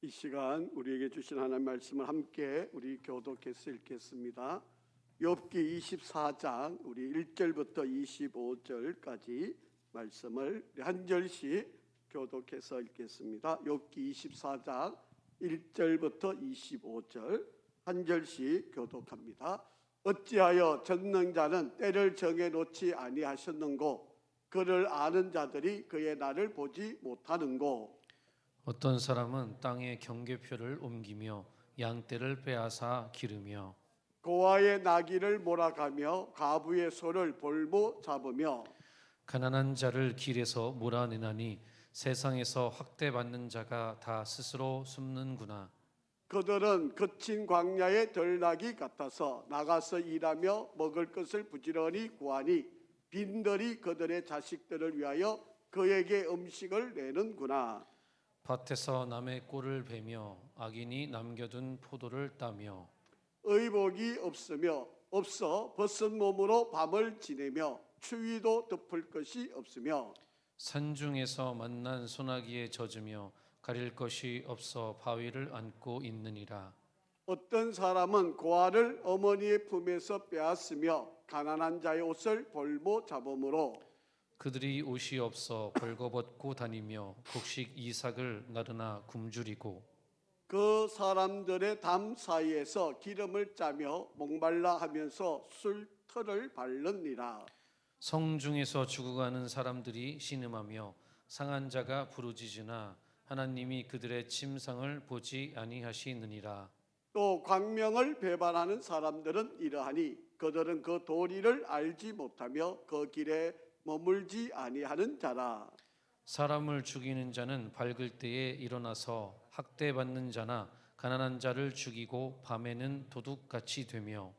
이 시간 우리에게 주신 하나님의 말씀을 함께 우리 교독해서 읽겠습니다. 욥기 24장 우리 1절부터 25절까지 말씀을 한 절씩 교독해서 읽겠습니다. 욥기 24장 1절부터 25절 한 절씩 교독합니다. 어찌하여 전능자는 때를 정해 놓지 아니하셨는고 그를 아는 자들이 그의 날을 보지 못하는고 어떤 사람은 땅의 경계표를 옮기며 양떼를 빼앗아 기르며 고아의 나귀를 몰아가며 과부의 소를 볼모 잡으며 가난한 자를 길에서 몰아내나니 세상에서 학대받는 자가 다 스스로 숨는구나. 그들은 거친 광야의 들나귀 같아서 나가서 일하며 먹을 것을 부지런히 구하니 빈들이 그들의 자식들을 위하여 그에게 음식을 내는구나. 밭에서 남의 꼴을 베며 악인이 남겨둔 포도를 따며 의복이 없어 벗은 몸으로 밤을 지내며 추위도 덮을 것이 없으며 산중에서 만난 소나기에 젖으며 가릴 것이 없어 바위를 안고 있느니라. 어떤 사람은 고아를 어머니의 품에서 빼앗으며 가난한 자의 옷을 볼모 잡음으로 그들이 옷이 없어 벌거벗고 다니며 곡식 이삭을 나르나 굶주리고 그 사람들의 담 사이에서 기름을 짜며 목말라 하면서 술터를 바르니라. 성중에서 죽어가는 사람들이 신음하며 상한 자가 부르짖으나 하나님이 그들의 침상을 보지 아니하시느니라. 또 광명을 배반하는 사람들은 이러하니 그들은 그 도리를 알지 못하며 그 길에 머물지 아니하는 자라. 사람을 죽이는 자는 밝을 때에 일어나서 학대받는 자나 가난한 자를 죽이고 밤에는 도둑같이 되며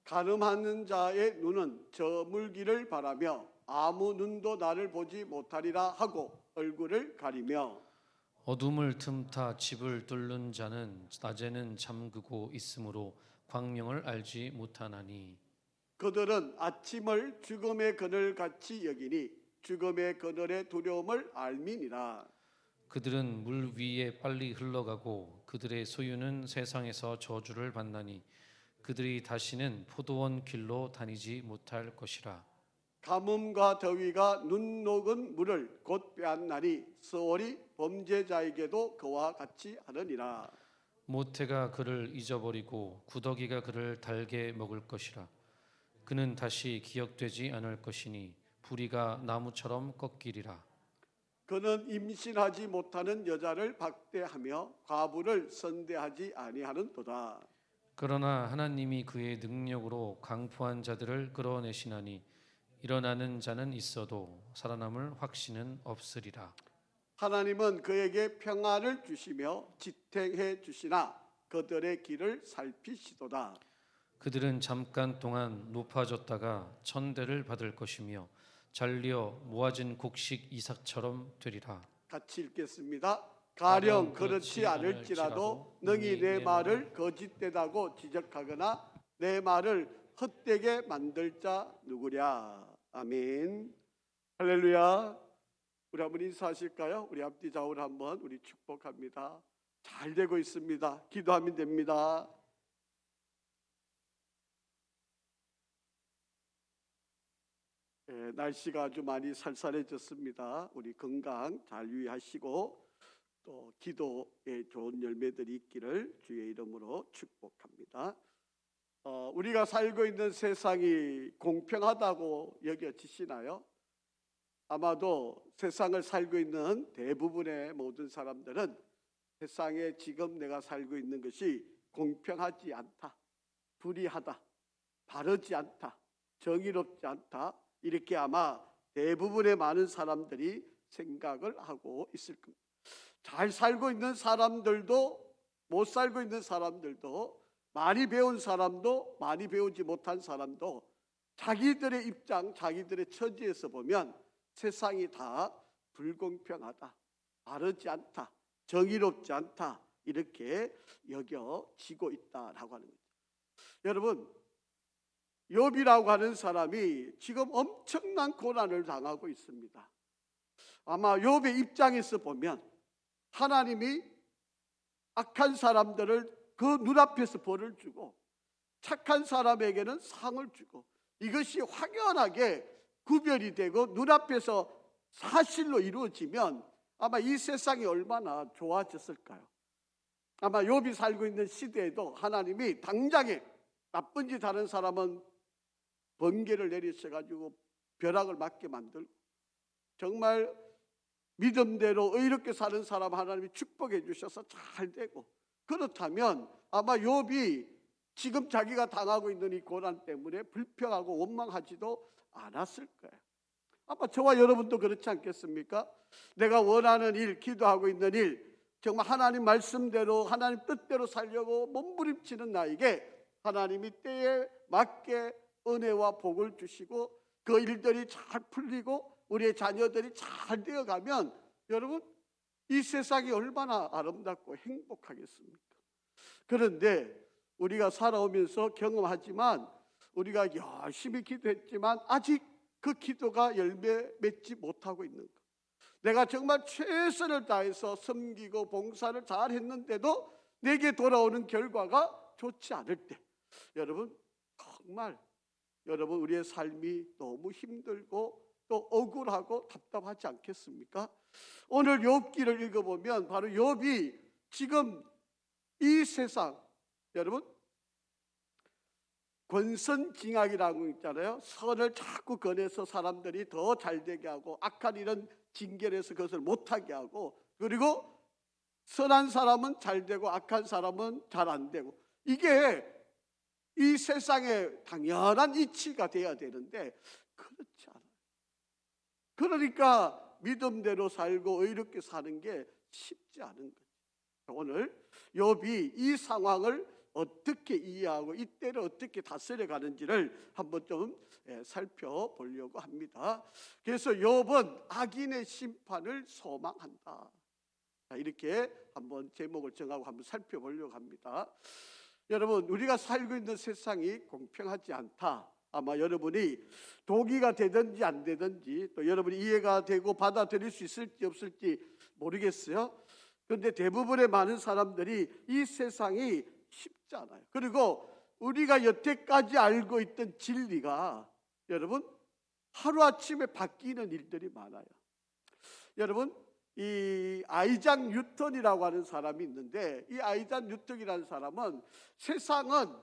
간음하는 자의 눈은 저물기를 바라며 아무 눈도 나를 보지 못하리라 하고 얼굴을 가리며 어둠을 틈타 집을 뚫는 자는 낮에는 잠그고 있으므로 광명을 알지 못하나니 그들은 아침을 죽음의 그늘같이 여기니 죽음의 그늘의 두려움을 알미니라. 그들은 물 위에 빨리 흘러가고 그들의 소유는 세상에서 저주를 받나니 그들이 다시는 포도원 길로 다니지 못할 것이라. 가뭄과 더위가 눈 녹은 물을 곧 빼앗나니 수월이 범죄자에게도 그와 같이 하느니라. 모태가 그를 잊어버리고 구더기가 그를 달게 먹을 것이라. 그는 다시 기억되지 않을 것이니 부리가 나무처럼 꺾이리라. 그는 임신하지 못하는 여자를 박대하며 과부를 선대하지 아니하는도다. 그러나 하나님이 그의 능력으로 강포한 자들을 끌어내시나니 일어나는 자는 있어도 살아남을 확신은 없으리라. 하나님은 그에게 평안을 주시며 지탱해 주시나 그들의 길을 살피시도다. 그들은 잠깐 동안 높아졌다가 천대를 받을 것이며 잘리어 모아진 곡식 이삭처럼 되리라. 같이 읽겠습니다. 가령 그렇지 않을지라도 능히 내 말을 거짓되다고 지적하거나 내 말을 헛되게 만들 자 누구랴. 아멘. 할렐루야. 우리 한번 인사하실까요? 우리 앞뒤 좌우를 한번 우리 축복합니다. 잘 되고 있습니다. 기도하면 됩니다. 날씨가 아주 많이 쌀쌀해졌습니다. 우리 건강 잘 유의하시고 또 기도에 좋은 열매들이 있기를 주의 이름으로 축복합니다. 우리가 살고 있는 세상이 공평하다고 여겨지시나요? 아마도 세상을 살고 있는 대부분의 모든 사람들은 세상에 지금 내가 살고 있는 것이 공평하지 않다, 불의하다, 바르지 않다, 정의롭지 않다 이렇게 아마 대부분의 많은 사람들이 생각을 하고 있을 겁니다. 잘 살고 있는 사람들도 못 살고 있는 사람들도 많이 배운 사람도 많이 배우지 못한 사람도 자기들의 입장, 자기들의 처지에서 보면 세상이 다 불공평하다, 바르지 않다, 정의롭지 않다 이렇게 여겨지고 있다라고 하는 거죠. 여러분, 욥이라고 하는 사람이 지금 엄청난 고난을 당하고 있습니다. 아마 욥의 입장에서 보면 하나님이 악한 사람들을 그 눈앞에서 벌을 주고 착한 사람에게는 상을 주고, 이것이 확연하게 구별이 되고 눈앞에서 사실로 이루어지면 아마 이 세상이 얼마나 좋아졌을까요? 아마 욥이 살고 있는 시대에도 하나님이 당장에 나쁜 짓 하는 사람은 번개를 내리셔가지고 벼락을 맞게 만들고, 정말 믿음대로 의롭게 사는 사람 하나님이 축복해 주셔서 잘 되고, 그렇다면 아마 욥이 지금 자기가 당하고 있는 이 고난 때문에 불평하고 원망하지도 않았을 거예요. 아마 저와 여러분도 그렇지 않겠습니까? 내가 원하는 일, 기도하고 있는 일, 정말 하나님 말씀대로 하나님 뜻대로 살려고 몸부림치는 나에게 하나님이 때에 맞게 은혜와 복을 주시고 그 일들이 잘 풀리고 우리의 자녀들이 잘 되어가면, 여러분, 이 세상이 얼마나 아름답고 행복하겠습니까? 그런데 우리가 살아오면서 경험하지만, 우리가 열심히 기도했지만 아직 그 기도가 열매 맺지 못하고 있는 것, 내가 정말 최선을 다해서 섬기고 봉사를 잘 했는데도 내게 돌아오는 결과가 좋지 않을 때, 여러분, 정말 여러분 우리의 삶이 너무 힘들고 또 억울하고 답답하지 않겠습니까? 오늘 욥기를 읽어보면 바로 욥이 지금 이 세상, 여러분, 권선징악이라고 있잖아요. 선을 자꾸 권해서 사람들이 더 잘되게 하고 악한 일은 징계해서 그것을 못하게 하고, 그리고 선한 사람은 잘되고 악한 사람은 잘 안되고, 이게 이 세상의 당연한 이치가 돼야 되는데 그렇지 않아요. 그러니까 믿음대로 살고 의롭게 사는 게 쉽지 않은 거죠. 오늘 욥이 이 상황을 어떻게 이해하고 이때를 어떻게 다스려 가는지를 한번 좀 살펴보려고 합니다. 그래서 욥은 악인의 심판을 소망한다, 이렇게 한번 제목을 정하고 한번 살펴보려고 합니다. 여러분, 우리가 살고 있는 세상이 공평하지 않다, 아마 여러분이 동의가 되든지 안 되든지 또 여러분이 이해가 되고 받아들일 수 있을지 없을지 모르겠어요. 그런데 대부분의 많은 사람들이 이 세상이 쉽지 않아요. 그리고 우리가 여태까지 알고 있던 진리가, 여러분, 하루아침에 바뀌는 일들이 많아요. 여러분, 이 아이작 뉴턴이라고 하는 사람이 있는데, 이 아이작 뉴턴이라는 사람은 세상은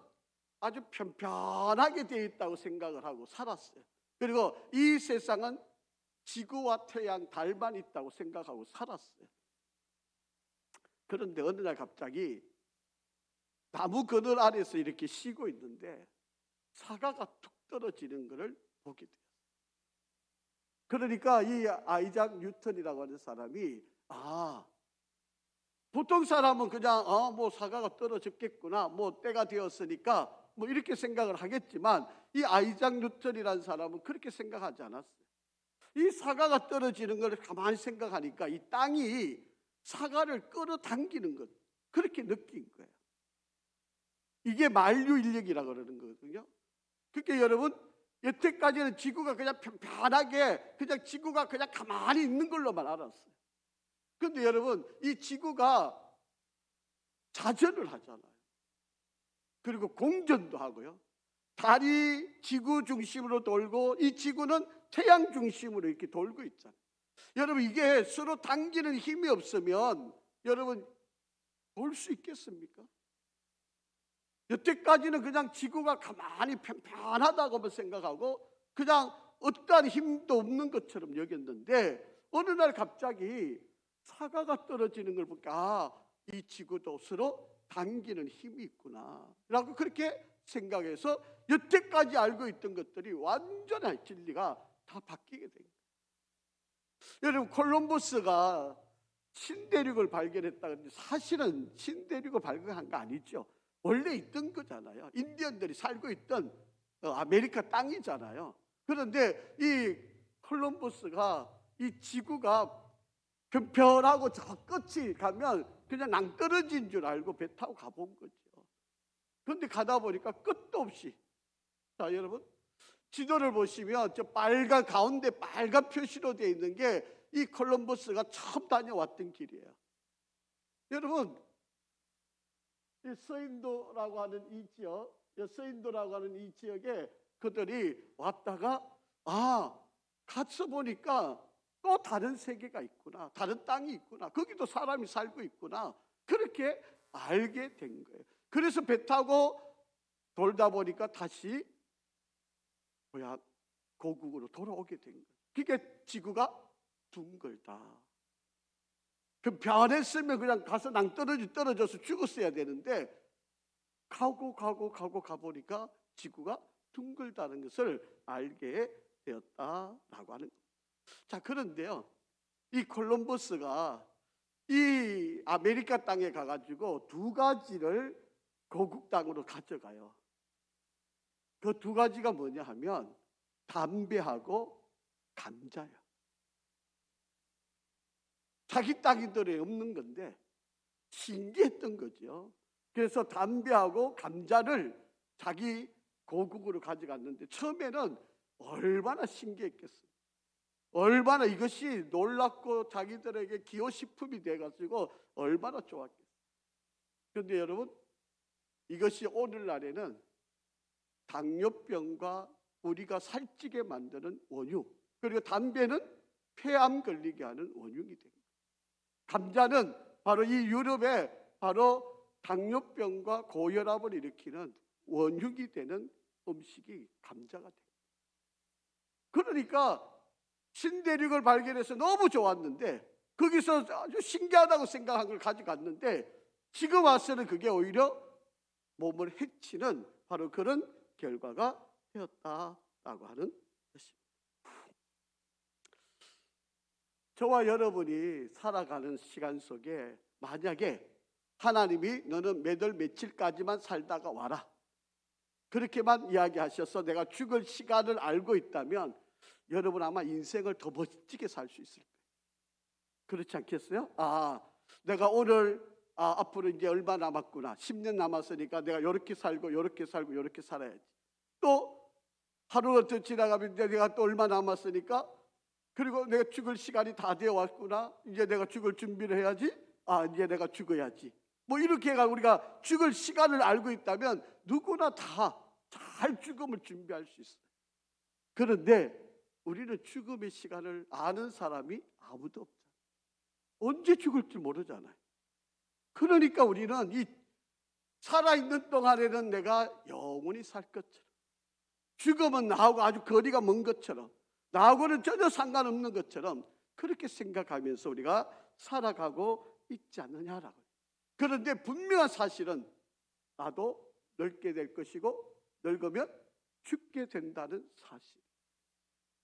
아주 편편하게 되어 있다고 생각을 하고 살았어요. 그리고 이 세상은 지구와 태양, 달만 있다고 생각하고 살았어요. 그런데 어느 날 갑자기 나무 그늘 아래서 이렇게 쉬고 있는데 사과가 툭 떨어지는 것을 보게 돼요. 그러니까 이 아이작 뉴턴이라고 하는 사람이, 보통 사람은 그냥 뭐 사과가 떨어졌겠구나, 뭐 때가 되었으니까 뭐 이렇게 생각을 하겠지만, 이 아이작 뉴턴이라는 사람은 그렇게 생각하지 않았어요. 이 사과가 떨어지는 걸 가만히 생각하니까 이 땅이 사과를 끌어당기는 것, 그렇게 느낀 거예요. 이게 만류인력이라고 그러는 거거든요. 그러니까 여러분, 여태까지는 지구가 그냥 편편하게 그냥 지구가 그냥 가만히 있는 걸로만 알았어요. 그런데 여러분, 이 지구가 자전을 하잖아요. 그리고 공전도 하고요. 달이 지구 중심으로 돌고 이 지구는 태양 중심으로 이렇게 돌고 있잖아요. 여러분, 이게 서로 당기는 힘이 없으면 여러분 볼 수 있겠습니까? 여태까지는 그냥 지구가 가만히 편편하다고만 생각하고 그냥 어떠한 힘도 없는 것처럼 여겼는데, 어느 날 갑자기 사과가 떨어지는 걸 보니까 이 지구도 서로 당기는 힘이 있구나 라고 그렇게 생각해서 여태까지 알고 있던 것들이 완전한 진리가 다 바뀌게 된 거예요. 여러분, 콜럼버스가 신대륙을 발견했다는데 사실은 신대륙을 발견한 거 아니죠. 원래 있던 거잖아요. 인디언들이 살고 있던 아메리카 땅이잖아요. 그런데 이 콜럼버스가 이 지구가 편편하고 저 끝이 가면 그냥 낭떠러진 줄 알고 배 타고 가본 거죠. 그런데 가다 보니까 끝도 없이, 자 여러분, 지도를 보시면 저 빨간, 가운데 빨간 표시로 되어 있는 게 이 콜럼버스가 처음 다녀왔던 길이에요. 여러분, 이 서인도라고 하는 이 지역, 서인도라고 하는 이 지역에 그들이 왔다가 가서 보니까 또 다른 세계가 있구나, 다른 땅이 있구나, 거기도 사람이 살고 있구나, 그렇게 알게 된 거예요. 그래서 배 타고 돌다 보니까 다시 고국으로 돌아오게 된 거예요. 그게 지구가 둥글다. 그 변했으면 그냥 가서 떨어져서 죽었어야 되는데 가보니까 지구가 둥글다는 것을 알게 되었다라고 하는 거예요. 자, 그런데요, 이 콜럼버스가 이 아메리카 땅에 가가지고 두 가지를 고국 땅으로 가져가요. 그 두 가지가 뭐냐 하면 담배하고 감자예요. 자기 땅이들에 없는 건데 신기했던 거죠. 그래서 담배하고 감자를 자기 고국으로 가져갔는데 처음에는 얼마나 신기했겠어요. 얼마나 이것이 놀랍고 자기들에게 기호식품이 돼가지고 얼마나 좋았겠어요. 그런데 여러분, 이것이 오늘날에는 당뇨병과 우리가 살찌게 만드는 원흉, 그리고 담배는 폐암 걸리게 하는 원흉이 됩니다. 감자는 바로 이 유럽에 바로 당뇨병과 고혈압을 일으키는 원흉이 되는 음식이 감자가 됩니다. 그러니까 신대륙을 발견해서 너무 좋았는데 거기서 아주 신기하다고 생각한 걸 가져갔는데 지금 와서는 그게 오히려 몸을 해치는 바로 그런 결과가 되었다라고 하는 것입니다. 저와 여러분이 살아가는 시간 속에 만약에 하나님이 너는 몇 월 며칠까지만 살다가 와라, 그렇게만 이야기하셔서 내가 죽을 시간을 알고 있다면 여러분 아마 인생을 더 멋지게 살 수 있을 거예요. 그렇지 않겠어요? 내가 오늘 앞으로 이제 얼마 남았구나, 10년 남았으니까 내가 이렇게 살고 이렇게 살고 이렇게 살아야지. 또 하루가 더 지나가면 이제 내가 또 얼마 남았으니까, 그리고 내가 죽을 시간이 다 되어 왔구나, 이제 내가 죽을 준비를 해야지. 이제 내가 죽어야지. 뭐 이렇게 해가 우리가 죽을 시간을 알고 있다면 누구나 다 잘 죽음을 준비할 수 있어요. 그런데 우리는 죽음의 시간을 아는 사람이 아무도 없잖아요. 언제 죽을지 모르잖아요. 그러니까 우리는 이 살아있는 동안에는 내가 영원히 살 것처럼, 죽음은 나하고 아주 거리가 먼 것처럼, 나하고는 전혀 상관없는 것처럼 그렇게 생각하면서 우리가 살아가고 있지 않느냐라고. 그런데 분명한 사실은 나도 늙게 될 것이고 늙으면 죽게 된다는 사실.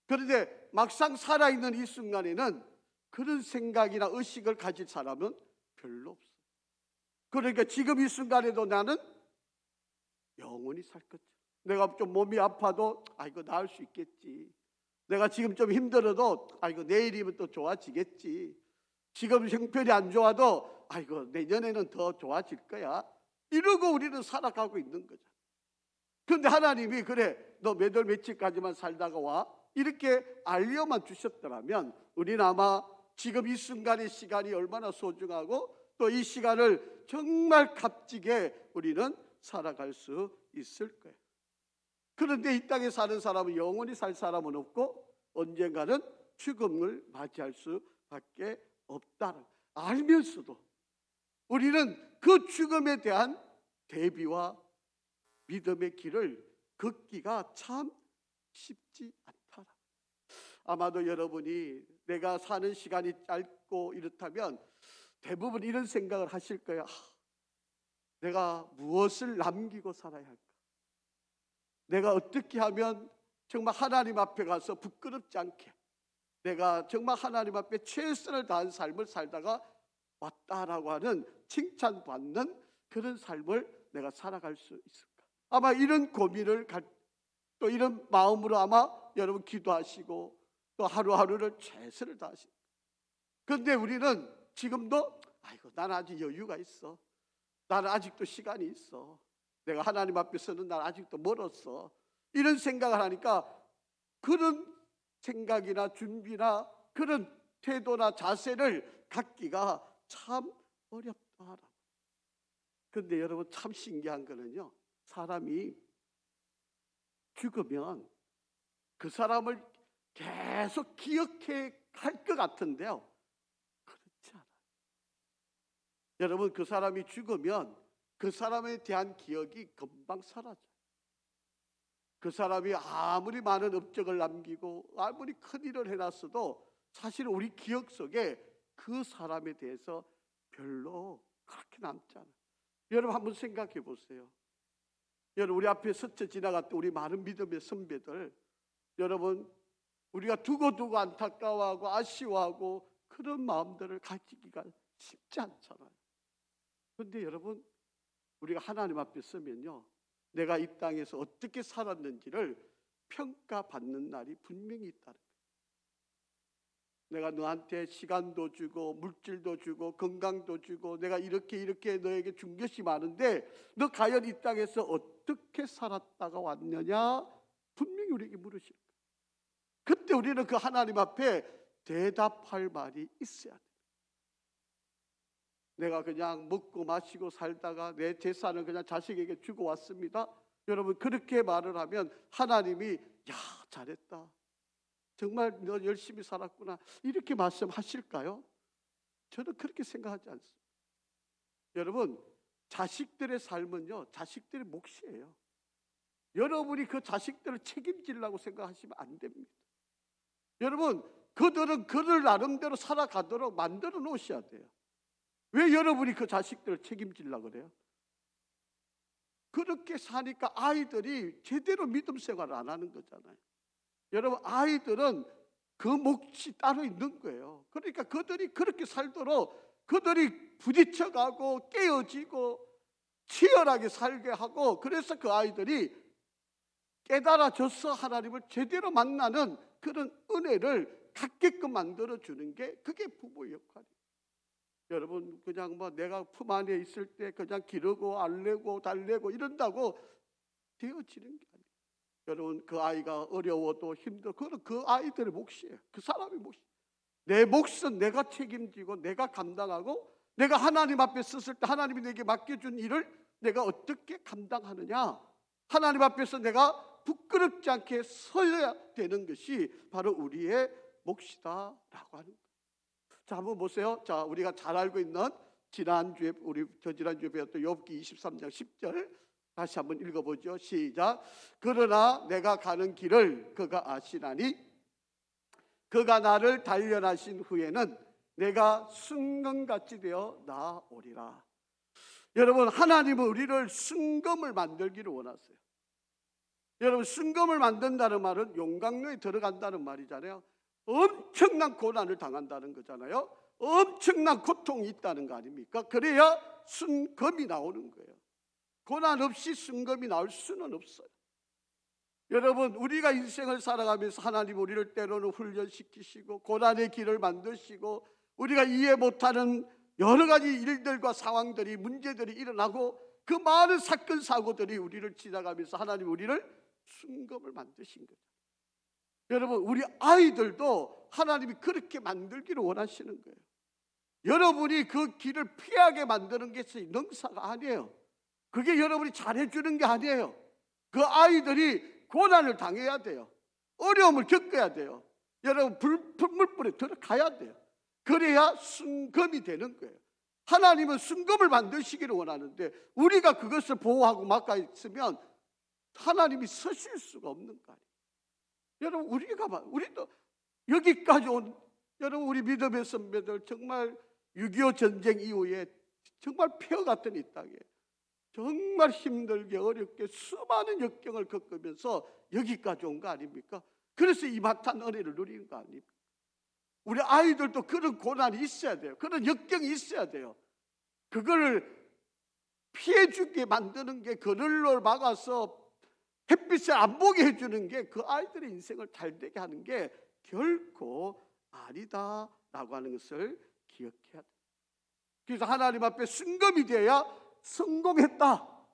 그런데 막상 살아있는 이 순간에는 그런 생각이나 의식을 가질 사람은 별로 없어요. 그러니까 지금 이 순간에도 나는 영원히 살 것처럼, 내가 좀 몸이 아파도 이거 나을 수 있겠지, 내가 지금 좀 힘들어도 이거 내일이면 또 좋아지겠지, 지금 형편이 안 좋아도 이거 내년에는 더 좋아질 거야, 이러고 우리는 살아가고 있는 거죠. 그런데 하나님이 그래 너 몇 월 며칠까지만 살다가 와, 이렇게 알려만 주셨더라면 우리는 아마 지금 이 순간의 시간이 얼마나 소중하고 또 이 시간을 정말 값지게 우리는 살아갈 수 있을 거예요. 그런데 이 땅에 사는 사람은 영원히 살 사람은 없고 언젠가는 죽음을 맞이할 수밖에 없다는, 알면서도 우리는 그 죽음에 대한 대비와 믿음의 길을 걷기가 참 쉽지 않다. 아마도 여러분이 내가 사는 시간이 짧고 이렇다면 대부분 이런 생각을 하실 거예요. 내가 무엇을 남기고 살아야 할까? 내가 어떻게 하면 정말 하나님 앞에 가서 부끄럽지 않게 내가 정말 하나님 앞에 최선을 다한 삶을 살다가 왔다라고 하는 칭찬받는 그런 삶을 내가 살아갈 수 있을까? 아마 이런 고민을 또 이런 마음으로 아마 여러분 기도하시고 또 하루하루를 최선을 다하시고, 그런데 우리는 지금도 난 아직 여유가 있어, 나는 아직도 시간이 있어, 내가 하나님 앞에서는 난 아직도 멀었어, 이런 생각을 하니까 그런 생각이나 준비나 그런 태도나 자세를 갖기가 참 어렵다. 그런데 여러분 참 신기한 거는요, 사람이 죽으면 그 사람을 계속 기억해 할 것 같은데요, 그렇지 않아요. 여러분, 그 사람이 죽으면 그 사람에 대한 기억이 금방 사라져요. 그 사람이 아무리 많은 업적을 남기고 아무리 큰 일을 해놨어도 사실 우리 기억 속에 그 사람에 대해서 별로 그렇게 남지 않아요. 여러분 한번 생각해 보세요. 여러분, 우리 앞에 스쳐 지나갔던 우리 많은 믿음의 선배들, 여러분 우리가 두고두고 안타까워하고 아쉬워하고 그런 마음들을 가지기가 쉽지 않잖아요. 그런데 여러분, 우리가 하나님 앞에 서면요, 내가 이 땅에서 어떻게 살았는지를 평가받는 날이 분명히 있다는 거예요. 내가 너한테 시간도 주고 물질도 주고 건강도 주고 내가 이렇게 너에게 준 것이 많은데 너 과연 이 땅에서 어떻게 살았다가 왔느냐, 분명히 우리에게 물으실 거예요. 그때 우리는 그 하나님 앞에 대답할 말이 있어야 돼요. 내가 그냥 먹고 마시고 살다가 내 재산을 그냥 자식에게 주고 왔습니다. 여러분, 그렇게 말을 하면 하나님이 야, 잘했다, 정말 너 열심히 살았구나, 이렇게 말씀하실까요? 저는 그렇게 생각하지 않습니다. 여러분, 자식들의 삶은요, 자식들의 몫이에요. 여러분이 그 자식들을 책임지려고 생각하시면 안 됩니다. 여러분, 그들은 그들 나름대로 살아가도록 만들어 놓으셔야 돼요. 왜 여러분이 그 자식들을 책임지려고 그래요? 그렇게 사니까 아이들이 제대로 믿음 생활을 안 하는 거잖아요. 여러분, 아이들은 그 몫이 따로 있는 거예요. 그러니까 그들이 그렇게 살도록 그들이 부딪혀가고 깨어지고 치열하게 살게 하고, 그래서 그 아이들이 깨달아져서 하나님을 제대로 만나는 그런 은혜를 갖게끔 만들어주는 게 그게 부모의 역할이에요. 여러분, 그냥 뭐 내가 품 안에 있을 때 그냥 기르고 알레고 달래고 이런다고 되어지는 게 아니에요. 여러분, 그 아이가 어려워도 힘들어, 그건 그 아이들의 몫이에요. 그 사람의 몫이에요. 내 몫은 내가 책임지고 내가 감당하고, 내가 하나님 앞에 섰을 때 하나님이 내게 맡겨준 일을 내가 어떻게 감당하느냐, 하나님 앞에서 내가 부끄럽지 않게 서야 되는 것이 바로 우리의 몫이다라고 하는 거예요. 자, 한번 보세요. 자, 우리가 잘 알고 있는 지난주에 배웠던 욥기 23장 10절 다시 한번 읽어보죠. 시작. 그러나 내가 가는 길을 그가 아시나니 그가 나를 단련하신 후에는 내가 순금같이 되어 나오리라. 여러분, 하나님은 우리를 순금을 만들기를 원하세요. 여러분, 순금을 만든다는 말은 용광로에 들어간다는 말이잖아요. 엄청난 고난을 당한다는 거잖아요. 엄청난 고통이 있다는 거 아닙니까? 그래야 순금이 나오는 거예요. 고난 없이 순금이 나올 수는 없어요. 여러분, 우리가 인생을 살아가면서 하나님 우리를 때로는 훈련시키시고 고난의 길을 만드시고 우리가 이해 못하는 여러 가지 일들과 상황들이, 문제들이 일어나고 그 많은 사건 사고들이 우리를 지나가면서 하나님 우리를 순금을 만드신 거죠. 여러분, 우리 아이들도 하나님이 그렇게 만들기를 원하시는 거예요. 여러분이 그 길을 피하게 만드는 게 능사가 아니에요. 그게 여러분이 잘해주는 게 아니에요. 그 아이들이 고난을 당해야 돼요. 어려움을 겪어야 돼요. 여러분, 불물불에 들어가야 돼요. 그래야 순금이 되는 거예요. 하나님은 순금을 만드시기를 원하는데 우리가 그것을 보호하고 막아 있으면 하나님이 서실 수가 없는 거 아니에요. 여러분, 우리도 여기까지 온 여러분, 우리 믿음의 선배들 정말 6.25 전쟁 이후에 정말 폐허 같은 이 땅에 정말 힘들게 어렵게 수많은 역경을 겪으면서 여기까지 온 거 아닙니까? 그래서 이마탄 은혜를 누리는 거 아닙니까? 우리 아이들도 그런 고난이 있어야 돼요. 그런 역경이 있어야 돼요. 그거를 피해주게 만드는 게, 그늘로 막아서 햇빛을 안 보게 해주는 게 그 아이들의 인생을 잘되게 하는 게 결코 아니다라고 하는 것을 기억해야 돼요. 그래서 하나님 앞에 순금이 돼야 성공했다.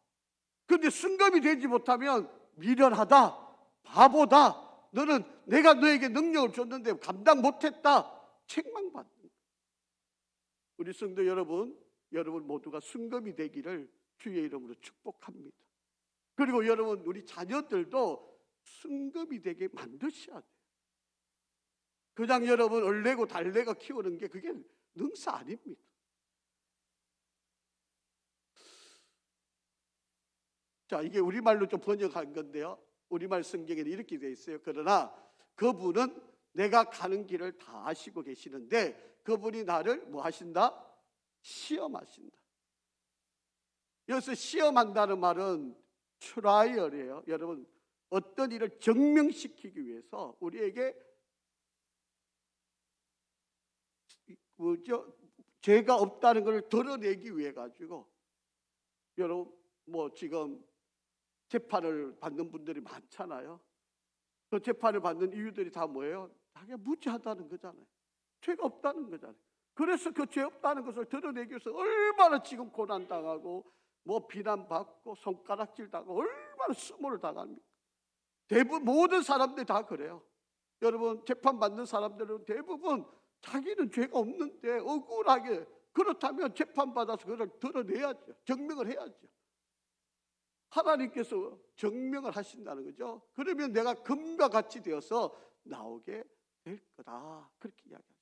그런데 순금이 되지 못하면 미련하다, 바보다, 너는 내가 너에게 능력을 줬는데 감당 못했다, 책망받는 거예요. 우리 성도 여러분 모두가 순금이 되기를 주의 이름으로 축복합니다. 그리고 여러분, 우리 자녀들도 승급이 되게 만드셔야 돼요. 그냥 여러분 얼레고 달래고 키우는 게 그게 능사 아닙니다. 자, 이게 우리말로 좀 번역한 건데요, 우리말 성경에는 이렇게 되어 있어요. 그러나 그분은 내가 가는 길을 다 아시고 계시는데 그분이 나를 뭐 하신다? 시험하신다. 여기서 시험한다는 말은 트라이얼이에요. 여러분, 어떤 일을 증명시키기 위해서 우리에게 죄가 없다는 것을 드러내기 위해 가지고, 여러분 뭐 지금 재판을 받는 분들이 많잖아요. 그 재판을 받는 이유들이 다 뭐예요? 다 그냥 무죄하다는 거잖아요. 죄가 없다는 거잖아요. 그래서 그 죄 없다는 것을 드러내기 위해서 얼마나 지금 고난당하고 뭐 비난받고 손가락질 당하고 얼마나 수모를 당합니까? 대부분 모든 사람들이 다 그래요. 여러분, 재판받는 사람들은 대부분 자기는 죄가 없는데 억울하게, 그렇다면 재판받아서 그걸 드러내야죠. 증명을 해야죠. 하나님께서 증명을 하신다는 거죠. 그러면 내가 금과 같이 되어서 나오게 될 거다, 그렇게 이야기합니다.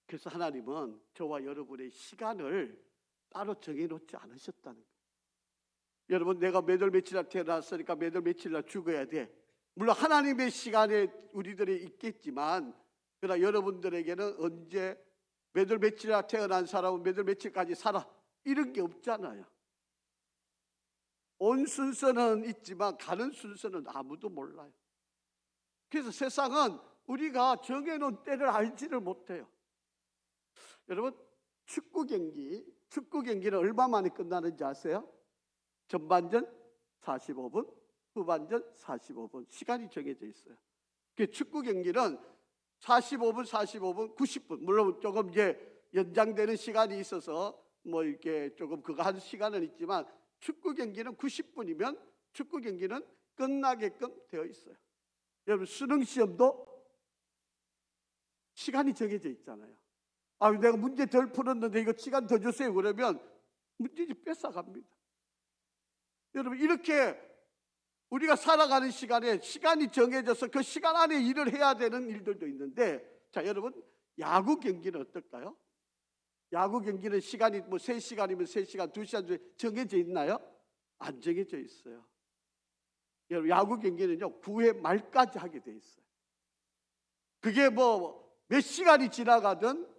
그래서 하나님은 저와 여러분의 시간을 따로 정해놓지 않으셨다는 거예요. 여러분, 내가 몇 월 며칠 날 태어났으니까 몇 월 며칠 날 죽어야 돼. 물론 하나님의 시간에 우리들이 있겠지만, 그러나 여러분들에게는 언제 몇 월 며칠 날 태어난 사람은 몇 월 며칠까지 살아, 이런 게 없잖아요. 온 순서는 있지만 가는 순서는 아무도 몰라요. 그래서 세상은 우리가 정해놓은 때를 알지를 못해요. 여러분, 축구 경기는 얼마 만에 끝나는지 아세요? 전반전 45분, 후반전 45분, 시간이 정해져 있어요. 그 축구 경기는 45분, 90분, 물론 조금 이제 연장되는 시간이 있어서 뭐 이렇게 조금 그거 한 시간은 있지만, 축구 경기는 90분이면 축구 경기는 끝나게끔 되어 있어요. 여러분, 수능 시험도 시간이 정해져 있잖아요. 아, 내가 문제 덜 풀었는데 이거 시간 더 주세요 그러면 문제집 뺏어갑니다. 여러분, 이렇게 우리가 살아가는 시간에 시간이 정해져서 그 시간 안에 일을 해야 되는 일들도 있는데, 자, 여러분, 야구 경기는 어떨까요? 야구 경기는 시간이 뭐 3시간이면 3시간, 2시간 정해져 있나요? 안 정해져 있어요. 여러분, 야구 경기는요 9회 말까지 하게 돼 있어요. 그게 뭐 몇 시간이 지나가든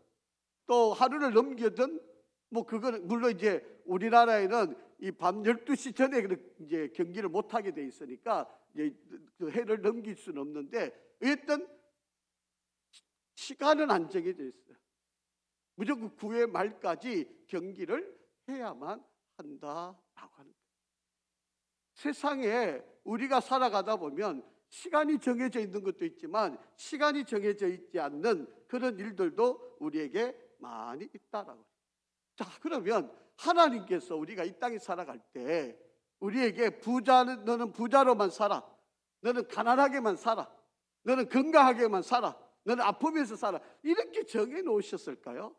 또 하루를 넘겨든 뭐 그거는 물론 이제 우리나라에는 이 밤 12시 전에 이제 경기를 못 하게 돼 있으니까 이제 그 해를 넘길 수는 없는데, 어쨌든 시간은 안 정해져 있어요. 무조건 9회 말까지 경기를 해야만 한다라고 하는 거예요. 세상에 우리가 살아가다 보면 시간이 정해져 있는 것도 있지만 시간이 정해져 있지 않는 그런 일들도 우리에게 많이 있다라고. 자, 그러면 하나님께서 우리가 이 땅에 살아갈 때 우리에게 너는 부자로만 살아, 너는 가난하게만 살아, 너는 건강하게만 살아, 너는 아프면서 살아, 이렇게 정해 놓으셨을까요?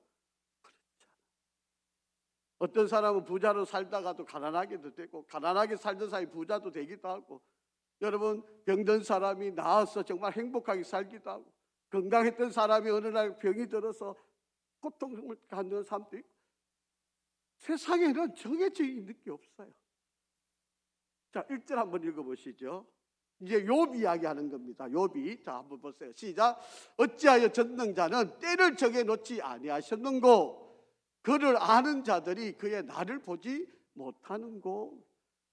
어떤 사람은 부자로 살다가도 가난하게도 되고, 가난하게 살던 사람이 부자도 되기도 하고, 여러분, 병든 사람이 나아서 정말 행복하게 살기도 하고, 건강했던 사람이 어느 날 병이 들어서 고통을 갖는 사람도 있고, 세상에는 정해져 있는 게 없어요. 자, 1절 한번 읽어보시죠. 이제 욥 이야기하는 겁니다. 욥이, 자, 한번 보세요. 시작. 어찌하여 전능자는 때를 정해놓지 아니하셨는고, 그를 아는 자들이 그의 날을 보지 못하는고.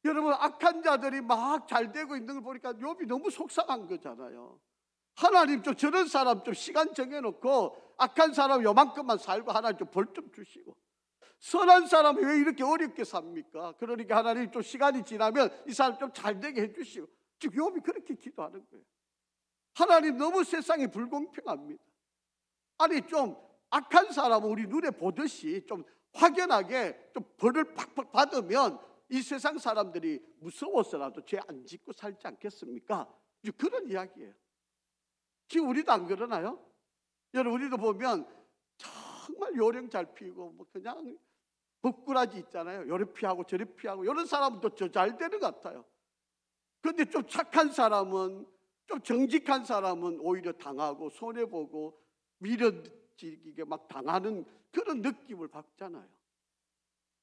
여러분, 악한 자들이 막 잘 되고 있는 걸 보니까 욥이 너무 속상한 거잖아요. 하나님 좀 저런 사람 좀 시간 정해놓고 악한 사람 요만큼만 살고 하나님 좀 벌 좀 주시고, 선한 사람은 왜 이렇게 어렵게 삽니까? 그러니까 하나님 좀 시간이 지나면 이 사람 좀 잘 되게 해주시고. 지금 욥이 그렇게 기도하는 거예요. 하나님 너무 세상이 불공평합니다. 아니, 좀 악한 사람은 우리 눈에 보듯이 좀 확연하게 좀 벌을 팍팍 받으면 이 세상 사람들이 무서워서라도 죄 안 짓고 살지 않겠습니까? 그런 이야기예요. 지금 우리도 안 그러나요? 여러분, 우리도 보면 정말 요령 잘 피우고 뭐 그냥 법꾸라지 있잖아요. 요리 피하고 저리 피하고 이런 사람은 또 잘 되는 것 같아요. 그런데 좀 착한 사람은, 좀 정직한 사람은 오히려 당하고 손해보고 밀어지게 막 당하는 그런 느낌을 받잖아요.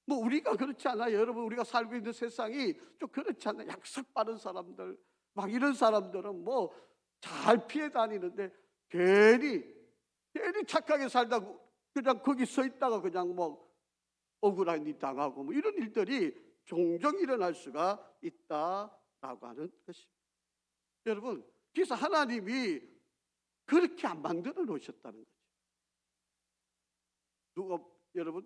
뭐 우리가 그렇지 않아요. 여러분, 우리가 살고 있는 세상이 좀 그렇지 않아요. 약삭 빠른 사람들, 막 이런 사람들은 뭐 잘 피해 다니는데 괜히 착하게 살다가 그냥 거기 서 있다가 그냥 뭐 억울한 일 당하고 뭐 이런 일들이 종종 일어날 수가 있다라고 하는 것입니다. 여러분, 그래서 하나님이 그렇게 안 만들어 놓으셨다는 거죠. 여러분,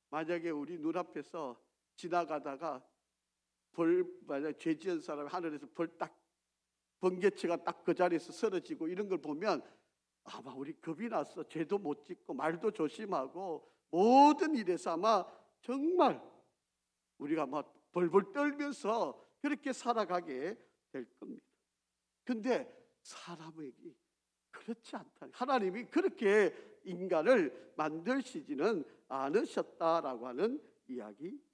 만약에 우리 눈앞에서 지나가다가 만약 죄 지은 사람이 하늘에서 번개치가 딱 그 자리에서 쓰러지고 이런 걸 보면 아마 우리 겁이 나서 죄도 못 짓고 말도 조심하고 모든 일에서 아마 정말 우리가 막 벌벌 떨면서 그렇게 살아가게 될 겁니다. 근데 사람에게 그렇지 않다. 하나님이 그렇게 인간을 만드시지는 않으셨다라고 하는 이야기입니다.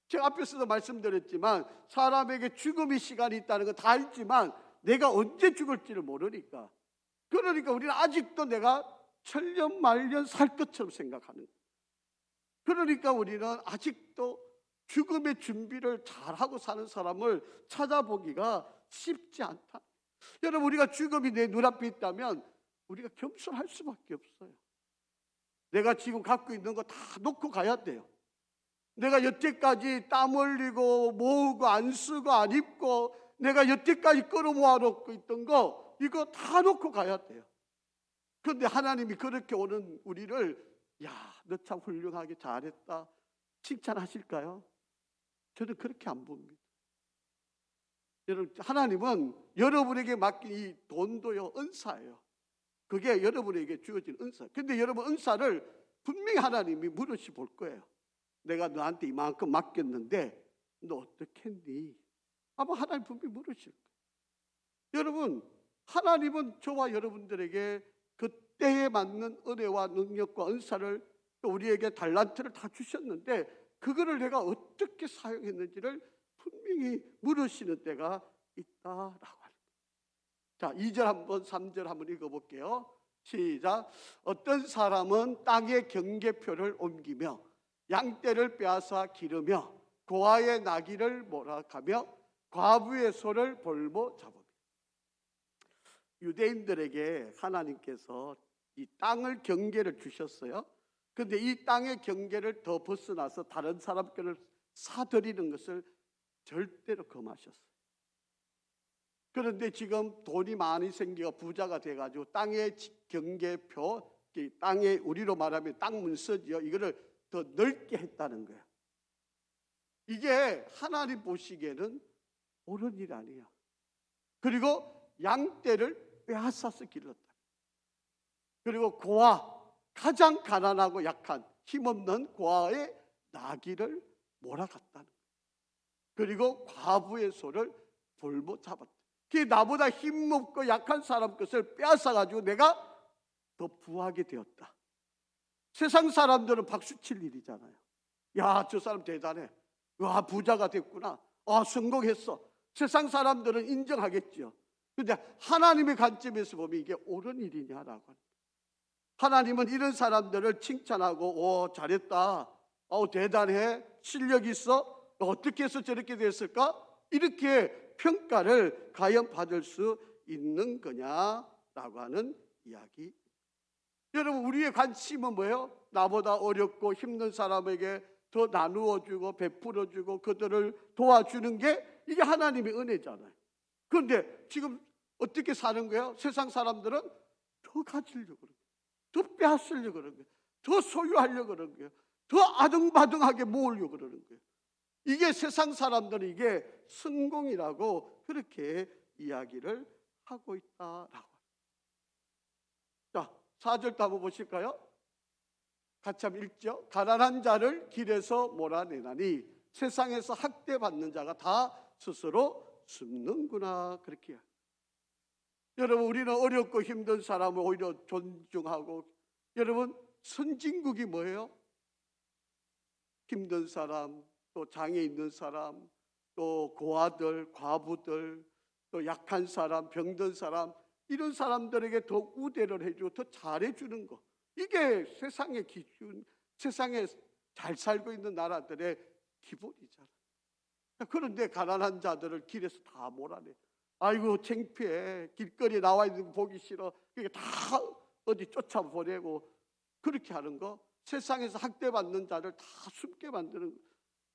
제가 앞에서도 말씀드렸지만 사람에게 죽음의 시간이 있다는 거 다 알지만 내가 언제 죽을지를 모르니까, 그러니까 우리는 아직도 내가 천년 만년 살 것처럼 생각하는 거예요. 그러니까 우리는 아직도 죽음의 준비를 잘하고 사는 사람을 찾아보기가 쉽지 않다. 여러분, 우리가 죽음이 내 눈앞에 있다면 우리가 겸손할 수밖에 없어요. 내가 지금 갖고 있는 거 다 놓고 가야 돼요. 내가 여태까지 땀 흘리고 모으고 안 쓰고 안 입고 내가 여태까지 끌어모아 놓고 있던 거 이거 다 놓고 가야 돼요. 그런데 하나님이 그렇게 오는 우리를 야, 너 참 훌륭하게 잘했다 칭찬하실까요? 저는 그렇게 안 봅니다. 여러분, 하나님은 여러분에게 맡긴 이 돈도요 은사예요. 그게 여러분에게 주어진 은사. 근데 여러분, 은사를 분명히 하나님이 물으시 볼 거예요. 내가 너한테 이만큼 맡겼는데 너 어떻게 했니? 아마 하나님 분명히 물으실 거예요. 여러분, 하나님은 저와 여러분들에게 그때에 맞는 은혜와 능력과 은사를, 또 우리에게 달란트를 다 주셨는데 그거를 내가 어떻게 사용했는지를 분명히 물으시는 때가 있다라고 합니다. 자, 2절 한번 3절 한번 읽어볼게요. 시작. 어떤 사람은 땅의 경계표를 옮기며 양떼를 빼앗아 기르며 고아의 나귀를 몰아가며 과부의 소를 볼모 잡으며. 유대인들에게 하나님께서 이 땅을 경계를 주셨어요. 그런데 이 땅의 경계를 더 벗어나서 다른 사람 것을 사들이는 것을 절대로 금하셨어요. 그런데 지금 돈이 많이 생겨 부자가 돼가지고 땅의 경계표, 땅의 우리로 말하면 땅 문서지요, 이거를 더 넓게 했다는 거예요. 이게 하나님 보시기에는 옳은 일 아니에요. 그리고 양떼를 빼앗아서 길렀다. 그리고 고아, 가장 가난하고 약한 힘없는 고아의 나귀를 몰아갔다는 거예요. 그리고 과부의 소를 볼모 잡았다. 그게 나보다 힘없고 약한 사람 것을 빼앗아가지고 내가 더 부하게 되었다. 세상 사람들은 박수칠 일이잖아요. 야, 저 사람 대단해. 와, 부자가 됐구나. 아, 성공했어. 세상 사람들은 인정하겠죠. 그런데 하나님의 관점에서 보면 이게 옳은 일이냐라고 합니다. 하나님은 이런 사람들을 칭찬하고, 오, 잘했다. 대단해. 실력 있어. 어떻게 해서 저렇게 됐을까? 이렇게 평가를 과연 받을 수 있는 거냐라고 하는 이야기. 여러분, 우리의 관심은 뭐예요? 나보다 어렵고 힘든 사람에게 더 나누어주고 베풀어주고 그들을 도와주는 게 이게 하나님의 은혜잖아요. 그런데 지금 어떻게 사는 거예요? 세상 사람들은 더 가지려고 그러는 거예요. 더 빼앗으려고 그러는 거예요. 더 소유하려고 그러는 거예요. 더 아등바등하게 모으려고 그러는 거예요. 이게 세상 사람들은 이게 성공이라고 그렇게 이야기를 하고 있다라고. 자, 4절도 한번 보실까요? 같이 한번 읽죠. 가난한 자를 길에서 몰아내나니 세상에서 학대받는 자가 다 스스로 숨는구나. 그렇게. 여러분, 우리는 어렵고 힘든 사람을 오히려 존중하고, 여러분, 선진국이 뭐예요? 힘든 사람, 또 장애 있는 사람, 또 고아들, 과부들, 또 약한 사람, 병든 사람, 이런 사람들에게 더 우대를 해주고 더 잘해주는 거. 이게 세상의 기준, 세상에 잘 살고 있는 나라들의 기본이잖아. 그런데 가난한 자들을 길에서 다 몰아내. 아이고 창피해. 길거리에 나와 있는 거 보기 싫어. 그게 다 어디 쫓아보내고 그렇게 하는 거. 세상에서 학대받는 자를 다 숨게 만드는 거.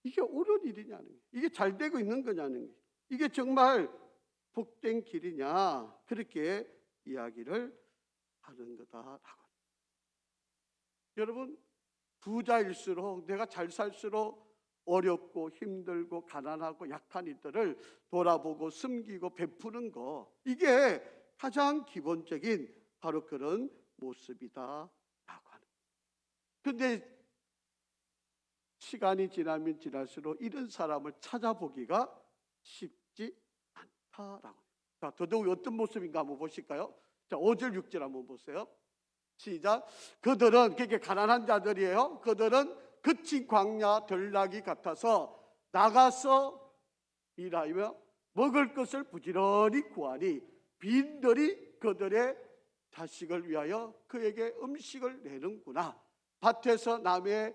이게 옳은 일이냐는 거예요. 이게 잘 되고 있는 거냐는 거예요. 이게 정말 복된 길이냐, 그렇게 이야기를 하는 거다라고. 여러분, 부자일수록, 내가 잘 살수록 어렵고 힘들고 가난하고 약한 이들을 돌아보고 숨기고 베푸는 거, 이게 가장 기본적인 바로 그런 모습이다라고 하는. 그런데 시간이 지나면 지날수록 이런 사람을 찾아보기가 쉽지 않다라고. 자, 더더욱 어떤 모습인가 한번 보실까요? 자, 5절 6절 한번 보세요. 시작. 그들은, 그게 가난한 자들이에요. 그들은 그친 광야 들나귀 같아서 나가서 일하며 먹을 것을 부지런히 구하니 빈들이 그들의 자식을 위하여 그에게 음식을 내는구나. 밭에서 남의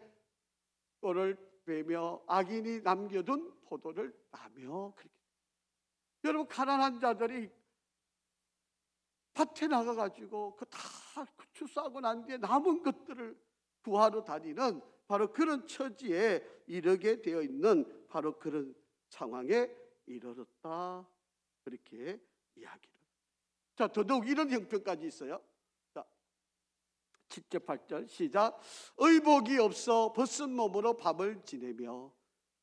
꼴을 빼며 악인이 남겨둔 포도를 따며. 그렇게. 여러분, 가난한 자들이 밭에 나가가지고 그 다 추수하고 난 뒤에 남은 것들을 구하러 다니는 바로 그런 처지에 이르게 되어 있는 바로 그런 상황에 이르렀다. 그렇게 이야기를. 자, 더더욱 이런 형편까지 있어요. 자, 7절 8절 시작. 의복이 없어 벗은 몸으로 밤을 지내며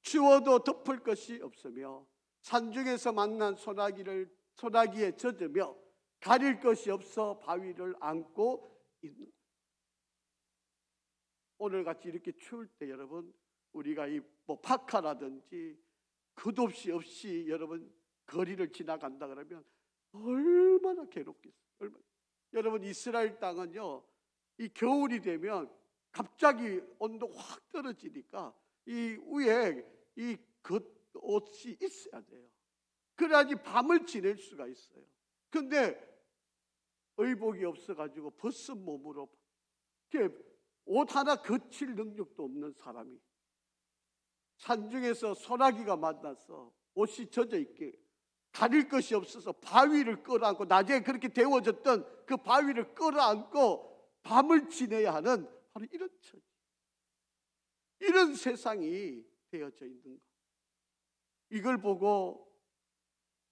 추워도 덮을 것이 없으며 산중에서 만난 소나기에 젖으며 가릴 것이 없어 바위를 안고 있는. 오늘같이 이렇게 추울 때 여러분, 우리가 이 뭐 파카라든지 겉옷이 없이 여러분 거리를 지나간다 그러면 얼마나 괴롭겠어요. 얼마나. 여러분, 이스라엘 땅은요, 이 겨울이 되면 갑자기 온도가 확 떨어지니까 이 위에 이 겉옷이 있어야 돼요. 그래야지 밤을 지낼 수가 있어요. 근데 의복이 없어가지고 벗은 몸으로 옷 하나 거칠 능력도 없는 사람이 산중에서 소나기가 만나서 옷이 젖어 있게 가릴 것이 없어서 바위를 끌어안고, 낮에 그렇게 데워졌던 그 바위를 끌어안고 밤을 지내야 하는 바로 이런 처지, 이런 세상이 되어져 있는 것. 이걸 보고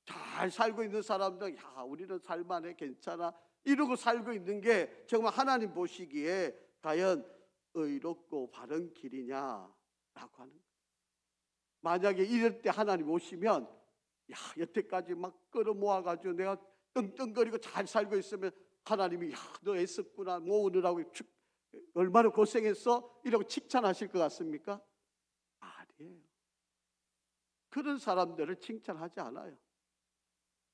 잘 살고 있는 사람들, 야, 우리는 살만해, 괜찮아, 이러고 살고 있는 게 정말 하나님 보시기에 과연 의롭고 바른 길이냐라고 하는 거예요. 만약에 이럴 때 하나님 오시면, 야, 여태까지 막 끌어모아가지고 내가 떵떵거리고 잘 살고 있으면 하나님이, 야, 너 애썼구나, 모으느라고 얼마나 고생했어, 이러고 칭찬하실 것 같습니까? 아니에요. 그런 사람들을 칭찬하지 않아요.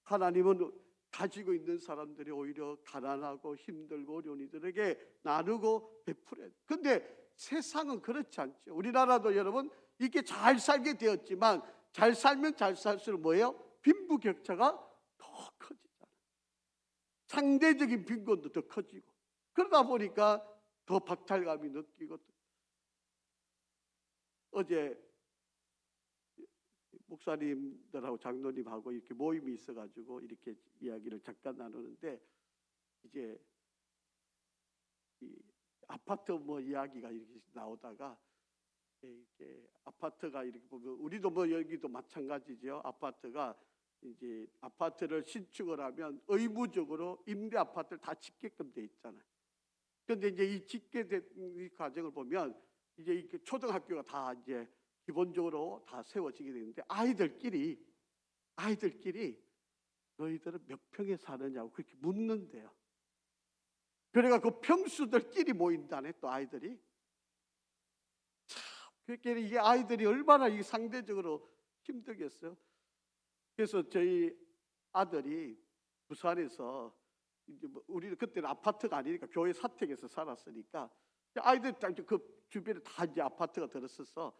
하나님은 가지고 있는 사람들이 오히려 가난하고 힘들고 어려운 이들에게 나누고 베풀어요. 근데 세상은 그렇지 않죠. 우리나라도 여러분, 이게 잘 살게 되었지만 잘 살면 잘 살수록 뭐예요? 빈부격차가 더 커지잖아요. 상대적인 빈곤도 더 커지고, 그러다 보니까 더 박탈감이 느끼고. 어제 목사님들하고 장로님하고 이렇게 모임이 있어가지고 이렇게 이야기를 잠깐 나누는데, 이제 이 아파트 뭐 이야기가 이렇게 나오다가, 이렇게 아파트가 이렇게 보면 우리도 뭐 여기도 마찬가지죠. 아파트가 이제 아파트를 신축을 하면 의무적으로 임대 아파트를 다 짓게끔 돼 있잖아요. 그런데 이제 이 짓게 된 이 과정을 보면 이제 이렇게 초등학교가 다 이제 기본적으로 다 세워지게 되는데, 아이들끼리 너희들은 몇 평에 사느냐고 그렇게 묻는데요. 그러니까 그 평수들끼리 모인다네, 또 아이들이. 참, 그렇게 이게 아이들이 얼마나 이 상대적으로 힘들겠어요. 그래서 저희 아들이 부산에서, 이제 뭐 우리는 그때는 아파트가 아니니까 교회 사택에서 살았으니까 아이들 딱 그 주변에 다 이제 아파트가 들었어서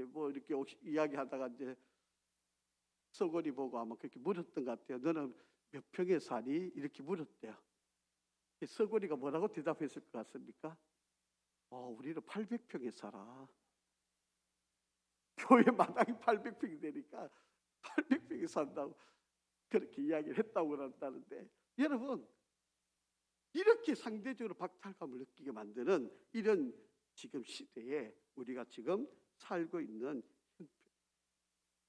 뭐 이렇게 이야기하다가 이제 서거리 보고 아마 그렇게 물었던 것 같아요. 너는 몇 평에 사니? 이렇게 물었대요. 서거리가 뭐라고 대답했을 것 같습니까? 우리는 800평에 살아. 교회 마당이 800평이 되니까 800평에 산다고 그렇게 이야기를 했다고 그런다는데, 여러분, 이렇게 상대적으로 박탈감을 느끼게 만드는 이런 지금 시대에 우리가 지금 살고 있는 형편,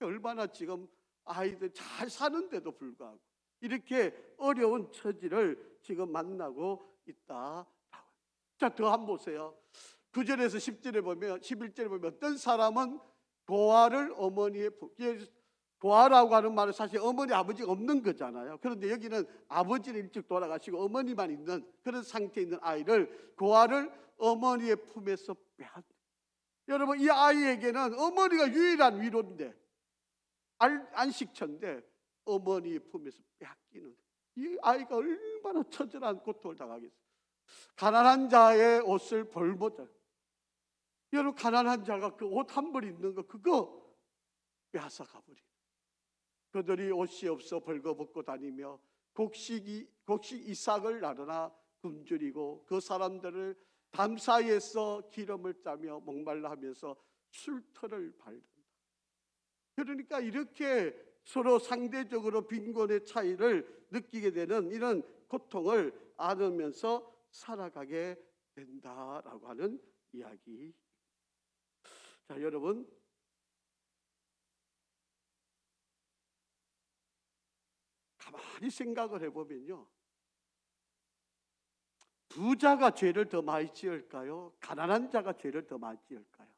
얼마나 지금 아이들 잘 사는데도 불구하고 이렇게 어려운 처지를 지금 만나고 있다라고. 자, 더 한번 보세요. 9절에서 10절에 보면, 11절에 보면 어떤 사람은 고아를 어머니의 고아라고 하는 말은 사실 어머니 아버지가 없는 거잖아요. 그런데 여기는 아버지는 일찍 돌아가시고 어머니만 있는 그런 상태에 있는 아이를, 고아를 어머니의 품에서 빼앗는. 여러분, 이 아이에게는 어머니가 유일한 위로인데, 안식처인데 어머니의 품에서 빼앗기는, 이 아이가 얼마나 처절한 고통을 당하겠어요. 가난한 자의 옷을 벌모자, 여러분, 가난한 자가 그 옷 한 벌 입는 거 그거 빼앗아 가버리고, 그들이 옷이 없어 벌거벗고 다니며 곡식 이삭을 나르나 굶주리고 그 사람들을 담 사이에서 기름을 짜며 목말라 하면서 술터를 밟는다. 그러니까 이렇게 서로 상대적으로 빈곤의 차이를 느끼게 되는 이런 고통을 안으면서 살아가게 된다라고 하는 이야기. 자, 여러분, 가만히 생각을 해보면요, 부자가 죄를 더 많이 지을까요? 가난한 자가 죄를 더 많이 지을까요?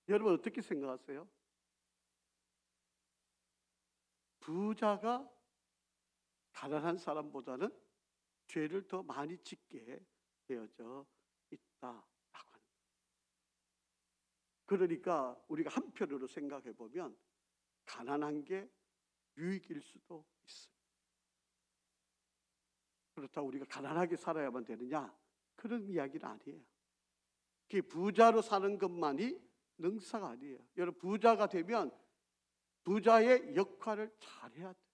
여러분, 어떻게 생각하세요? 부자가 가난한 사람보다는 죄를 더 많이 짓게 되어져 있다라고 합니다. 그러니까 우리가 한편으로 생각해 보면 가난한 게 유익일 수도 있습니다. 그렇다고 우리가 가난하게 살아야만 되느냐? 그런 이야기는 아니에요. 그게 부자로 사는 것만이 능사가 아니에요. 여러분, 부자가 되면 부자의 역할을 잘해야 돼요.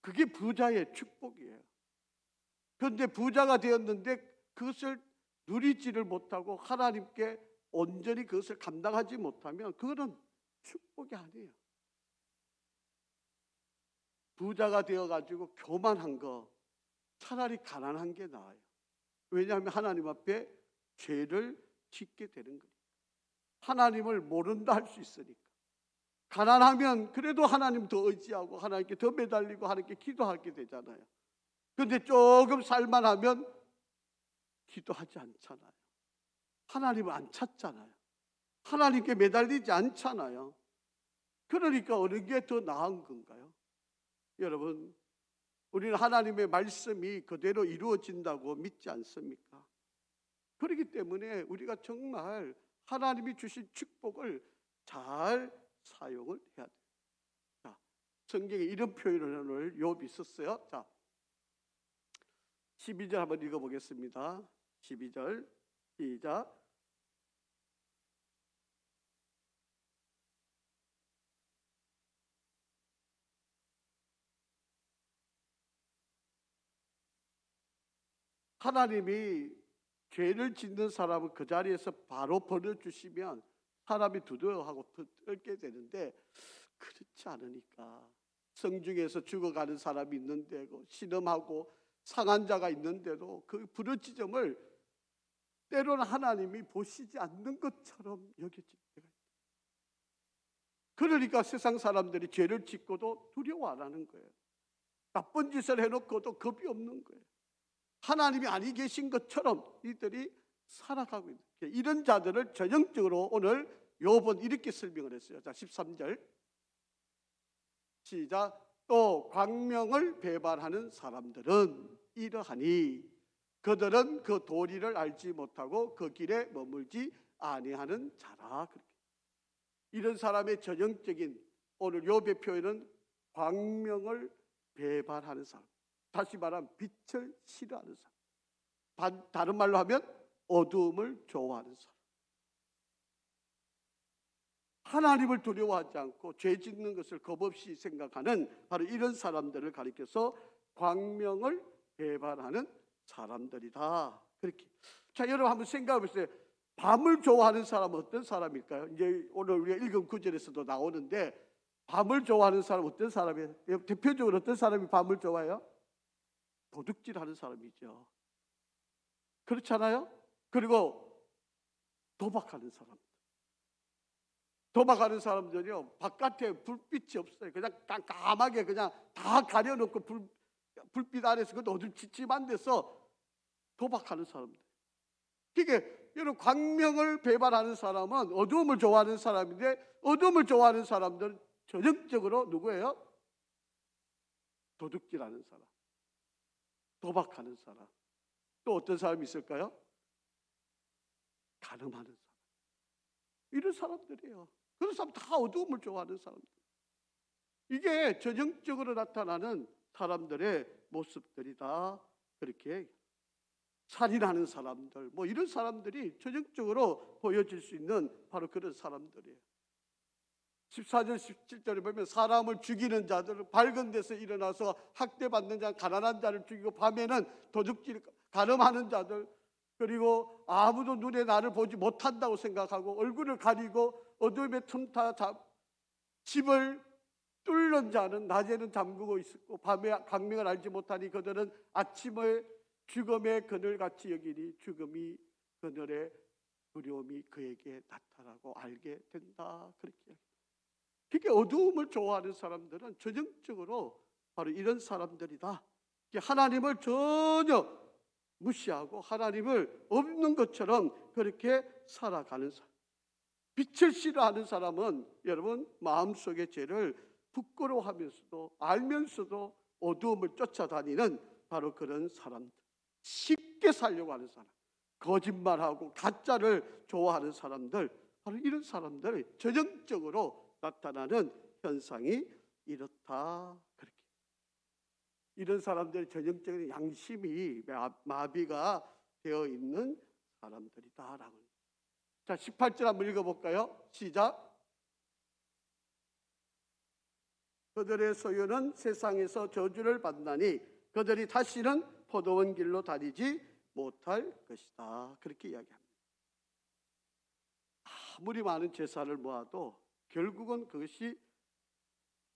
그게 부자의 축복이에요. 그런데 부자가 되었는데 그것을 누리지를 못하고 하나님께 온전히 그것을 감당하지 못하면 그거는 축복이 아니에요. 부자가 되어가지고 교만한 거, 차라리 가난한 게 나아요. 왜냐하면 하나님 앞에 죄를 짓게 되는 거니까. 하나님을 모른다 할 수 있으니까. 가난하면 그래도 하나님 더 의지하고 하나님께 더 매달리고 하나님께 기도하게 되잖아요. 그런데 조금 살만하면 기도하지 않잖아요. 하나님을 안 찾잖아요. 하나님께 매달리지 않잖아요. 그러니까 어느 게 더 나은 건가요? 여러분, 우리는 하나님의 말씀이 그대로 이루어진다고 믿지 않습니까? 그렇기 때문에 우리가 정말 하나님이 주신 축복을 잘 사용을 해야 돼요. 자, 성경에 이런 표현을 욥이 썼어요. 자, 12절 한번 읽어보겠습니다. 12절 시작. 하나님이 죄를 짓는 사람을 그 자리에서 바로 버려주시면 사람이 두려워하고 떨게 되는데, 그렇지 않으니까 성중에서 죽어가는 사람이 있는데도, 신음하고 상한 자가 있는데도 그 부르짖음을 때로는 하나님이 보시지 않는 것처럼 여겨질 때가 있다. 그러니까 세상 사람들이 죄를 짓고도 두려워 안 하는 거예요. 나쁜 짓을 해놓고도 겁이 없는 거예요. 하나님이 아니 계신 것처럼 이들이 살아가고 있는 거예요. 이런 자들을 전형적으로 오늘 욥은 이렇게 설명을 했어요. 자, 13절 시작. 또 광명을 배반하는 사람들은 이러하니 그들은 그 도리를 알지 못하고 그 길에 머물지 아니하는 자라. 이런 사람의 전형적인 오늘 욥의 표현은 광명을 배반하는 사람, 다시 말하면 빛을 싫어하는 사람, 다른 말로 하면 어두움을 좋아하는 사람. 하나님을 두려워하지 않고 죄 짓는 것을 겁없이 생각하는 바로 이런 사람들을 가리켜서 광명을 배반하는 사람들이다. 그렇게. 자, 여러분 한번 생각해 보세요. 밤을 좋아하는 사람은 어떤 사람일까요? 이제 오늘 우리가 읽은 구절에서도 나오는데 밤을 좋아하는 사람은 어떤 사람이에요? 대표적으로 어떤 사람이 밤을 좋아해요? 도둑질하는 사람이죠. 그렇잖아요? 그리고 도박하는 사람. 도박하는 사람들이요, 바깥에 불빛이 없어요. 그냥 깜깜하게 그냥 다 가려놓고 불빛 안에서 그 어둠침침한 데서 도박하는 사람들. 그게 여러분, 광명을 배반하는 사람은 어두움을 좋아하는 사람인데, 어두움을 좋아하는 사람들은 전형적으로 누구예요? 도둑질하는 사람, 도박하는 사람. 또 어떤 사람이 있을까요? 간음하는 사람. 이런 사람들이에요. 그런 사람 다 어두움을 좋아하는 사람들. 이게 전형적으로 나타나는 사람들의 모습들이다. 그렇게 살인하는 사람들, 뭐 이런 사람들이 전형적으로 보여질 수 있는 바로 그런 사람들이에요. 14절 17절에 보면 사람을 죽이는 자들, 밝은 데서 일어나서 학대받는 자, 가난한 자를 죽이고, 밤에는 도둑질, 간음하는 자들, 그리고 아무도 눈에 나를 보지 못한다고 생각하고 얼굴을 가리고 어둠에 틈타 집을 뚫는 자는 낮에는 잠그고 있었고 밤에 광명을 알지 못하니 그들은 아침의 죽음의 그늘같이 여기니 죽음이 그늘의 두려움이 그에게 나타나고 알게 된다. 그렇게. 그게 어두움을 좋아하는 사람들은 전형적으로 바로 이런 사람들이다. 하나님을 전혀 무시하고 하나님을 없는 것처럼 그렇게 살아가는 사람. 빛을 싫어하는 사람은 여러분 마음속의 죄를 부끄러워하면서도 알면서도 어두움을 쫓아다니는 바로 그런 사람들. 쉽게 살려고 하는 사람, 거짓말하고 가짜를 좋아하는 사람들, 바로 이런 사람들이 전형적으로 나타나는 현상이 이렇다. 그렇게. 이런 사람들의 전형적인 양심이 마비가 되어 있는 사람들이다라고. 자, 18절 한번 읽어볼까요? 시작. 그들의 소유는 세상에서 저주를 받나니 그들이 다시는 포도원 길로 다니지 못할 것이다. 그렇게 이야기합니다. 아무리 많은 재산을 모아도 결국은 그것이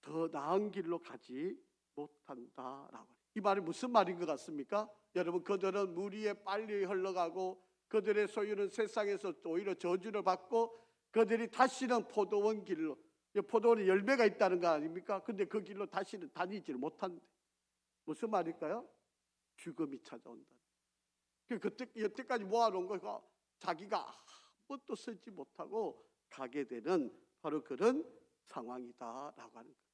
더 나은 길로 가지 못한다라고. 이 말이 무슨 말인 것 같습니까? 여러분, 그들은 물 위에 빨리 흘러가고 그들의 소유는 세상에서 오히려 저주를 받고 그들이 다시는 포도원 길로, 포도원에 열매가 있다는 거 아닙니까? 근데 그 길로 다시는 다니지를 못한대. 무슨 말일까요? 죽음이 찾아온다. 그때 여태까지 모아놓은 거 자기가 아무것도 쓰지 못하고 가게 되는 바로 그런 상황이다라고 하는 거예요.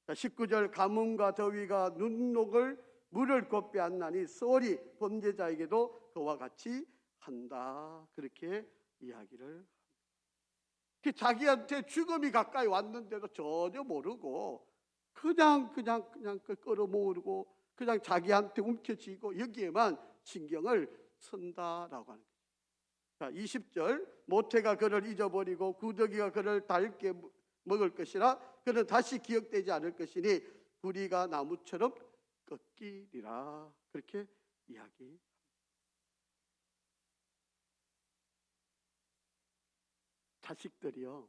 19절 가뭄과 더위가 눈녹을 물을 곧 빼앗나니 소홀히 범죄자에게도 그와 같이 한다. 그렇게 이야기를 합니다. 자기한테 죽음이 가까이 왔는데도 전혀 모르고 그냥 끌어모으고 그냥 자기한테 움켜쥐고 여기에만 신경을 쓴다라고 하는 거예요. 자, 20절 모태가 그를 잊어버리고 구더기가 그를 닳게 먹을 것이라 그는 다시 기억되지 않을 것이니 구리가 나무처럼 꺾이리라. 그렇게 이야기. 자식들이요,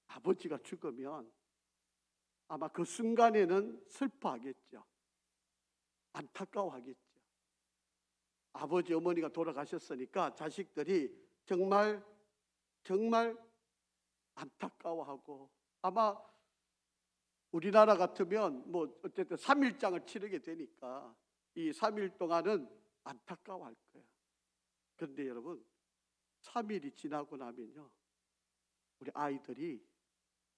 아버지가 죽으면 아마 그 순간에는 슬퍼하겠죠. 안타까워하겠죠. 아버지 어머니가 돌아가셨으니까 자식들이 정말 안타까워하고, 아마 우리나라 같으면 뭐 어쨌든 3일장을 치르게 되니까 이 3일 동안은 안타까워할 거예요. 그런데 여러분, 3일이 지나고 나면요, 우리 아이들이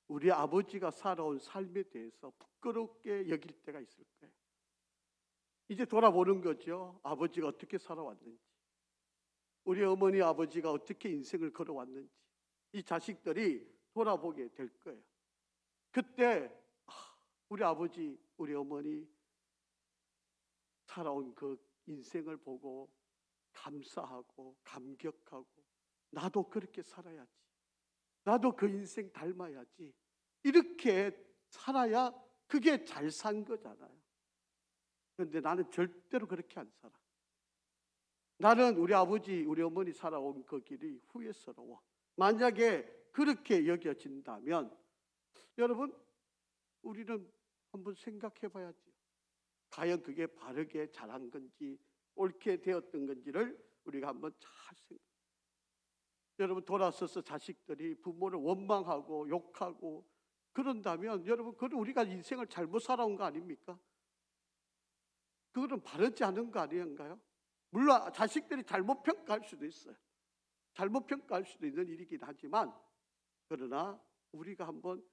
우리 아버지가 살아온 삶에 대해서 부끄럽게 여길 때가 있을 거예요. 이제 돌아보는 거죠. 아버지가 어떻게 살아왔는지, 우리 어머니 아버지가 어떻게 인생을 걸어왔는지 이 자식들이 돌아보게 될 거예요. 그때 우리 아버지 우리 어머니 살아온 그 인생을 보고 감사하고 감격하고 나도 그렇게 살아야지. 나도 그 인생 닮아야지. 이렇게 살아야 그게 잘 산 거잖아요. 그런데 나는 절대로 그렇게 안 살아. 나는 우리 아버지, 우리 어머니 살아온 그 길이 후회스러워. 만약에 그렇게 여겨진다면 여러분, 우리는 한번 생각해 봐야지. 과연 그게 바르게 자란 건지 옳게 되었던 건지를 우리가 한번 잘 생각해. 여러분, 돌아서서 자식들이 부모를 원망하고 욕하고 그런다면 여러분, 그건 우리가 인생을 잘못 살아온 거 아닙니까? 그거는 바르지 않은 거 아닌가요? 물론 자식들이 잘못 평가할 수도 있어요. 잘못 평가할 수도 있는 일이긴 하지만, 그러나 우리가 한번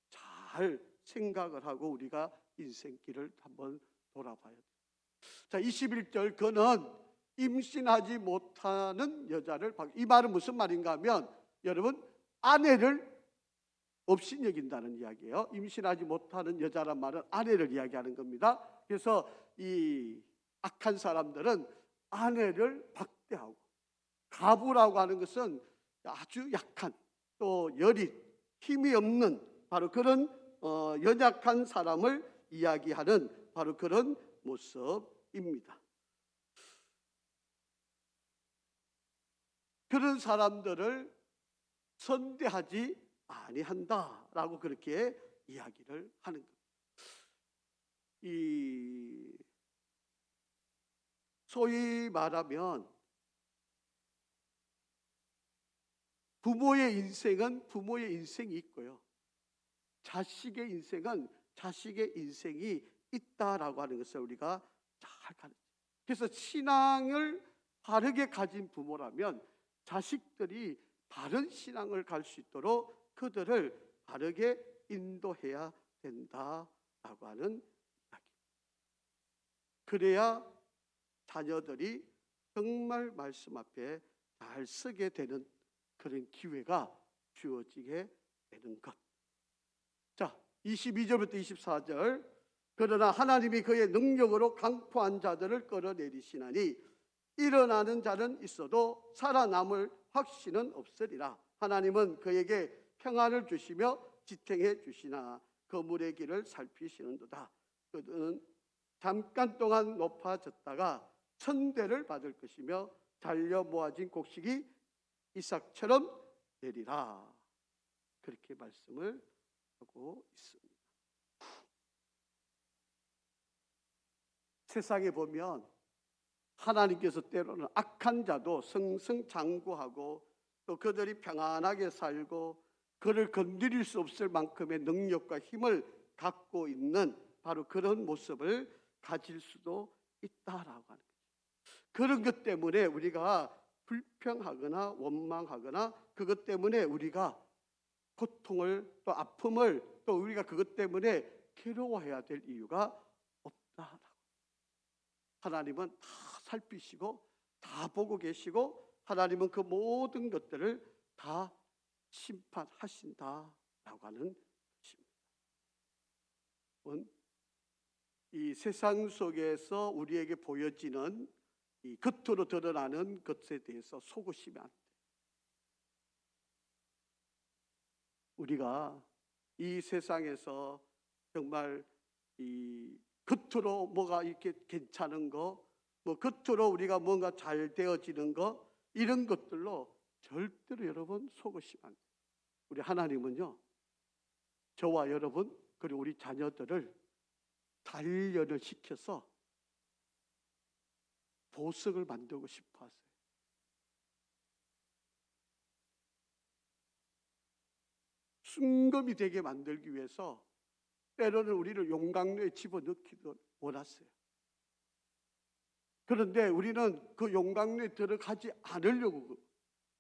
잘 생각을 하고 우리가 인생길을 한번 돌아봐야 돼요. 자, 21절, 그는 임신하지 못하는 여자를 이 말은 무슨 말인가 하면 여러분, 아내를 없인 여긴다는 이야기예요. 임신하지 못하는 여자란 말은 아내를 이야기하는 겁니다. 그래서 이 악한 사람들은 아내를 박대하고, 가부라고 하는 것은 아주 약한, 또 여린, 힘이 없는 바로 그런 연약한 사람을 이야기하는 바로 그런 모습입니다. 그런 사람들을 선대하지 아니한다라고 그렇게 이야기를 하는 겁니다. 이 소위 말하면 부모의 인생은 부모의 인생이 있고요, 자식의 인생은 자식의 인생이 있다라고 하는 것을 우리가 잘 가르쳐요. 그래서 신앙을 바르게 가진 부모라면 자식들이 바른 신앙을 갈 수 있도록 그들을 바르게 인도해야 된다라고 하는 이야기. 그래야 자녀들이 정말 말씀 앞에 잘 서게 되는 그런 기회가 주어지게 되는 것. 자, 22절부터 24절. 그러나 하나님이 그의 능력으로 강포한 자들을 끌어내리시나니 일어나는 자는 있어도 살아남을 확신은 없으리라. 하나님은 그에게 평안을 주시며 지탱해 주시나 그물의 길을 살피시는도다. 그는 잠깐 동안 높아졌다가 천대를 받을 것이며 잘려 모아진 곡식이 이삭처럼 되리라. 그렇게 말씀을 하고 있습니다. 세상에 보면 하나님께서 때로는 악한 자도 승승장구하고 또 그들이 평안하게 살고 그를 건드릴 수 없을 만큼의 능력과 힘을 갖고 있는 바로 그런 모습을 가질 수도 있다라고 하는 거죠. 그런 것 때문에 우리가 불평하거나 원망하거나 그것 때문에 우리가 고통을 또 아픔을 또 우리가 그것 때문에 괴로워해야 될 이유가 없다라고. 하나님은 다 살피시고 다 보고 계시고 하나님은 그 모든 것들을 다 심판하신다라고 하는 것입니다. 이 세상 속에서 우리에게 보여지는 이 겉으로 드러나는 것에 대해서 속으시면 안 돼요. 우리가 이 세상에서 정말 이 겉으로 뭐가 이렇게 괜찮은 거, 뭐 겉으로 우리가 뭔가 잘 되어지는 거, 이런 것들로 절대로 여러분 속으시면 안 돼요. 우리 하나님은요, 저와 여러분 그리고 우리 자녀들을 단련을 시켜서 보석을 만들고 싶어 하세요. 순금이 되게 만들기 위해서 때로는 우리를 용광로에 집어넣기도 원하세요. 그런데 우리는 그 용광로에 들어가지 않으려고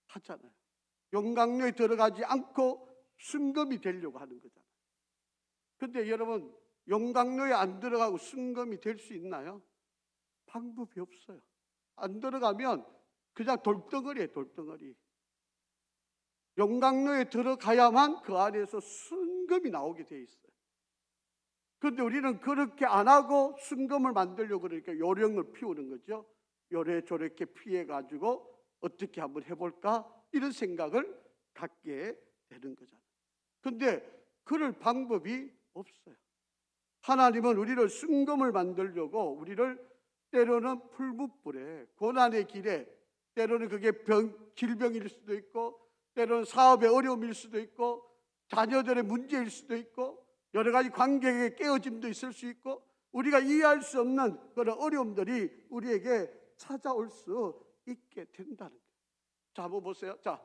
하잖아요. 용광로에 들어가지 않고 순금이 되려고 하는 거잖아요. 그런데 여러분, 용광로에 안 들어가고 순금이 될 수 있나요? 방법이 없어요. 안 들어가면 그냥 돌덩어리예요, 돌덩어리. 용광로에 들어가야만 그 안에서 순금이 나오게 돼 있어요. 그런데 우리는 그렇게 안 하고 순금을 만들려고 그러니까 요령을 피우는 거죠. 요래 저렇게 피해가지고 어떻게 한번 해볼까 이런 생각을 갖게 되는 거잖아요. 그런데 그럴 방법이 없어요. 하나님은 우리를 순금을 만들려고 우리를 때로는 풀무불에 고난의 길에, 때로는 그게 질병일 수도 있고, 때로는 사업의 어려움일 수도 있고, 자녀들의 문제일 수도 있고, 여러 가지 관계의 깨어짐도 있을 수 있고, 우리가 이해할 수 없는 그런 어려움들이 우리에게 찾아올 수 있게 된다는 거예요. 자, 한번 보세요. 자,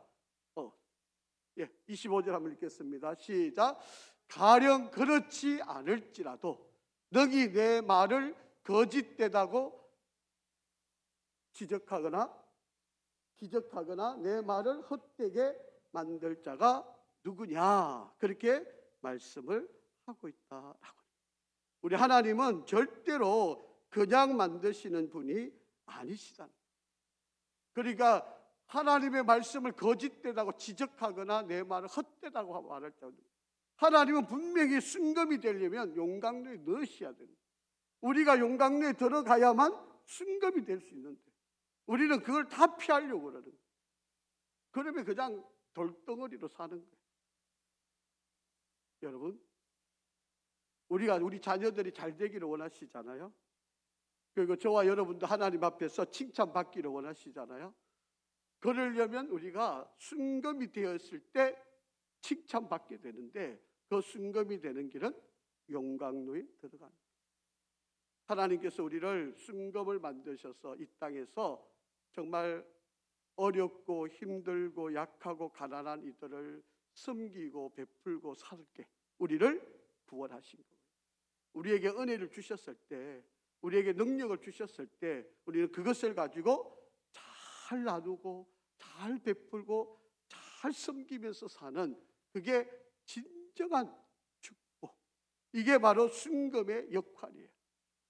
25절 한번 읽겠습니다. 시작. 가령 그렇지 않을지라도 너희 내 말을 거짓되다고 지적하거나 내 말을 헛되게 만들 자가 누구냐, 그렇게 말씀을 하고 있다라고. 우리 하나님은 절대로 그냥 만드시는 분이 아니시잖아요. 그러니까 하나님의 말씀을 거짓되다고 지적하거나 내 말을 헛되다고 말할 때, 하나님은 분명히 순금이 되려면 용광로에 넣으셔야 됩니다. 우리가 용광로에 들어가야만 순금이 될 수 있는데 우리는 그걸 다 피하려고 그러는 거예요. 그러면 그냥 돌덩어리로 사는 거예요. 여러분, 우리 자녀들이 잘 되기를 원하시잖아요. 그리고 저와 여러분도 하나님 앞에서 칭찬받기를 원하시잖아요. 그러려면 우리가 순금이 되었을 때 칭찬받게 되는데, 그 순금이 되는 길은 용광로에 들어가는 거예요. 하나님께서 우리를 순금을 만드셔서 이 땅에서 정말 어렵고 힘들고 약하고 가난한 이들을 섬기고 베풀고 살게 우리를 구원하신 거예요. 우리에게 은혜를 주셨을 때, 우리에게 능력을 주셨을 때 우리는 그것을 가지고 잘 나누고 잘 베풀고 잘 섬기면서 사는, 그게 진정한 축복, 이게 바로 순금의 역할이에요.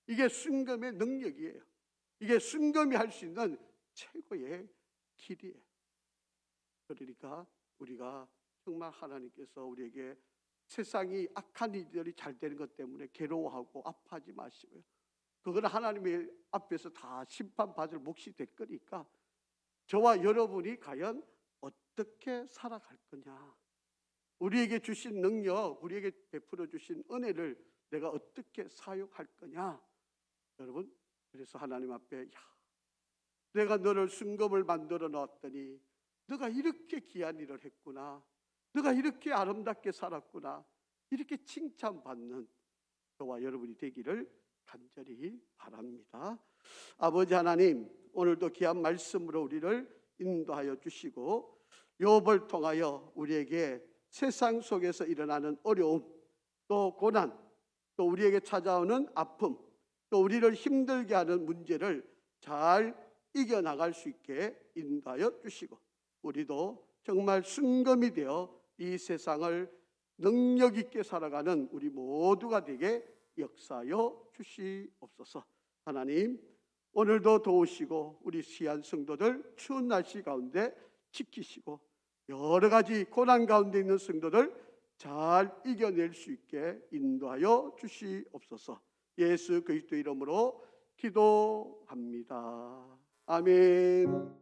이게 순금의 능력이에요. 이게 순금이 할 수 있는 최고의 길이에요. 그러니까 우리가 정말 하나님께서 우리에게 세상이 악한 일들이 잘 되는 것 때문에 괴로워하고 아파하지 마시고요. 그건 하나님의 앞에서 다 심판받을 몫이 될 거니까 저와 여러분이 과연 어떻게 살아갈 거냐, 우리에게 주신 능력, 우리에게 베풀어 주신 은혜를 내가 어떻게 사용할 거냐. 여러분, 그래서 하나님 앞에 내가 너를 순금을 만들어 놨더니 너가 이렇게 귀한 일을 했구나, 너가 이렇게 아름답게 살았구나, 이렇게 칭찬받는 저와 여러분이 되기를 간절히 바랍니다. 아버지 하나님, 오늘도 귀한 말씀으로 우리를 인도하여 주시고 욥을 통하여 우리에게 세상 속에서 일어나는 어려움, 또 고난, 또 우리에게 찾아오는 아픔, 또 우리를 힘들게 하는 문제를 잘 이겨나갈 수 있게 인도하여 주시고, 우리도 정말 순금이 되어 이 세상을 능력 있게 살아가는 우리 모두가 되게 역사하여 주시옵소서. 하나님, 오늘도 도우시고 우리 시한 성도들 추운 날씨 가운데 지키시고 여러 가지 고난 가운데 있는 성도들 잘 이겨낼 수 있게 인도하여 주시옵소서. 예수 그리스도 이름으로 기도합니다. 아멘.